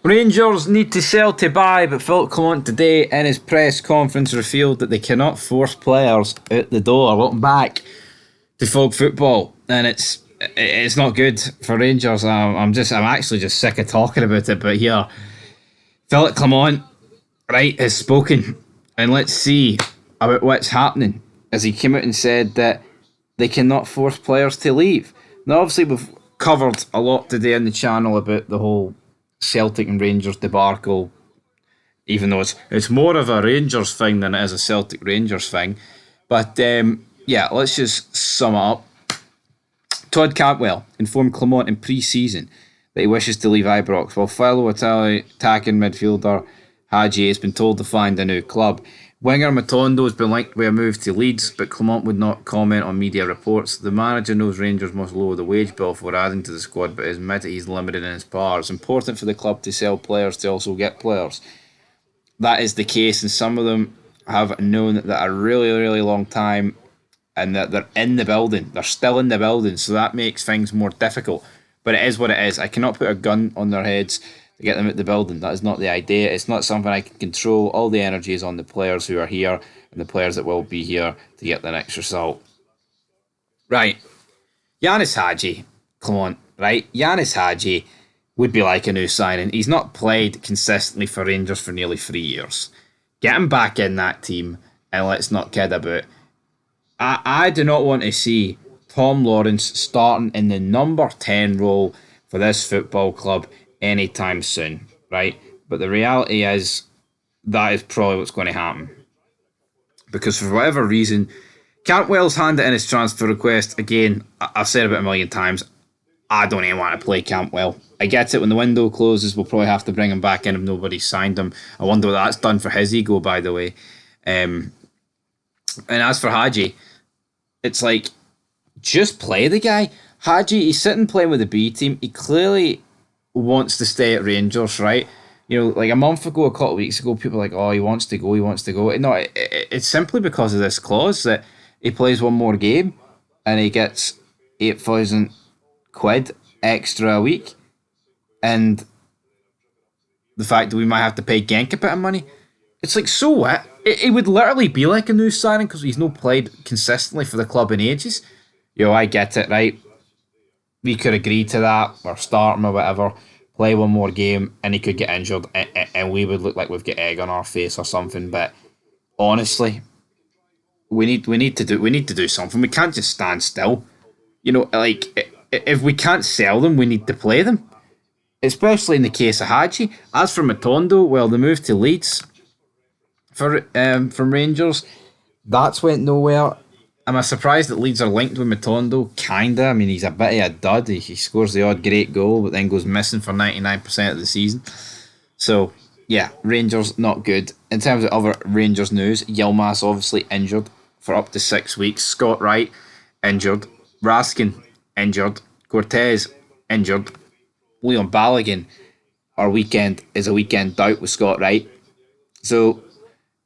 Rangers need to sell to buy, but Philip Clement today in his press conference revealed that they cannot force players out the door. Welcome back to Folk Football, and it's not good for Rangers. I'm actually just sick of talking about it. But here, Philip Clement, right, has spoken, and let's see about what's happening. As he came out and said that they cannot force players to leave. Now, obviously, we've covered a lot today on the channel about the whole Celtic and Rangers debacle, even though it's more of a Rangers thing than it is a Celtic Rangers thing. But yeah, let's just sum it up. Todd Cantwell informed Clement in pre-season that he wishes to leave Ibrox, while fellow attacking midfielder HAGI has been told to find a new club. Winger Matondo has been linked with a move to Leeds, but Clement would not comment on media reports. The manager knows Rangers must lower the wage bill for adding to the squad, but has admitted he's limited in his power. It's important for the club to sell players to also get players. That is the case, and some of them have known that a really, really long time, and that they're in the building. They're still in the building, so that makes things more difficult. But it is what it is. I cannot put a gun on their heads to get them out the building. That is not the idea. It's not something I can control. All the energy is on the players who are here and the players that will be here to get the next result. Right. Yanis Hadji, Clement, right? Yanis Hadji would be like a new signing. He's not played consistently for Rangers for nearly 3 years. Get him back in that team and let's not kid about. I do not want to see Tom Lawrence starting in the number 10 role for this football club anytime soon, right? But the reality is that is probably what's going to happen. Because for whatever reason, Cantwell's handed in his transfer request. Again, I've said it about a million times, I don't even want to play Cantwell. I get it, when the window closes, we'll probably have to bring him back in if nobody's signed him. I wonder what that's done for his ego, by the way. And as for Haji, it's like, just play the guy. Haji, he's sitting playing with the B team. He clearly wants to stay at Rangers, right? You know, like a month ago, a couple of weeks ago, people were like, oh, he wants to go. No, it's simply because of this clause that he plays one more game and he gets 8,000 quid extra a week. And the fact that we might have to pay Genk a bit of money, it's like, so what? It would literally be like a new signing because he's not played consistently for the club in ages. Yo, I get it, right? We could agree to that, or start him or whatever, play one more game, and he could get injured, and we would look like we've got egg on our face or something. But honestly, we need to do something. We can't just stand still. You know, like, if we can't sell them, we need to play them. Especially in the case of Haji. As for Matondo, well, the move to Leeds from Rangers, that's went nowhere. Am I surprised that Leeds are linked with Matondo? Kinda. I mean, he's a bit of a dud. He scores the odd great goal, but then goes missing for 99% of the season. So, yeah, Rangers not good. In terms of other Rangers news, Yilmaz obviously injured for up to 6 weeks. Scott Wright injured. Raskin injured. Cortez injured. Leon Balogun is a weekend doubt with Scott Wright. So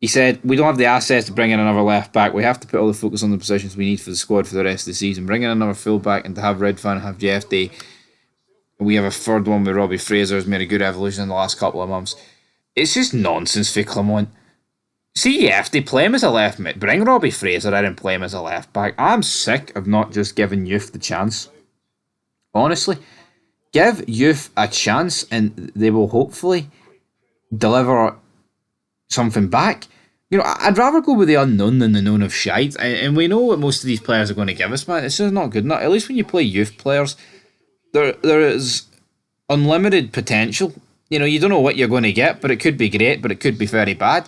he said, we don't have the assets to bring in another left back. We have to put all the focus on the positions we need for the squad for the rest of the season. Bring in another full back, and to have Redfan, have Jeff Day. We have a third one with Robbie Fraser, who's made a good evolution in the last couple of months. It's just nonsense for Clement. See, if they play him as a left mid, bring Robbie Fraser in and play him as a left back. I'm sick of not just giving youth the chance. Honestly, give youth a chance and they will hopefully deliver something back. You know, I'd rather go with the unknown than the known of shite. And we know what most of these players are going to give us, man. It's just not good enough. At least when you play youth players, there is unlimited potential. You know, you don't know what you're going to get, but it could be great, but it could be very bad.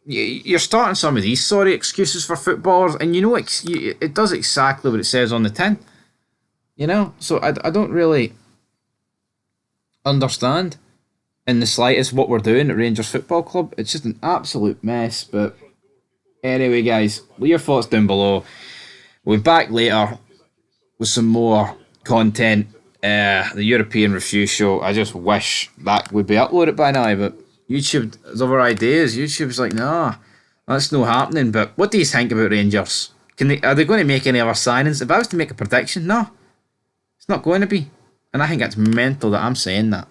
You're starting some of these sorry excuses for footballers, and you know it does exactly what it says on the tin. You know, so I don't really understand in the slightest what we're doing at Rangers Football Club. It's just an absolute mess. But anyway, guys, leave your thoughts down below. We'll be back later with some more content. The European Review Show. I just wish that would be uploaded by now, but YouTube has other ideas. YouTube's like, nah, that's not happening. But what do you think about Rangers? Are they going to make any other signings? If I was to make a prediction, no, it's not going to be. And I think it's mental that I'm saying that.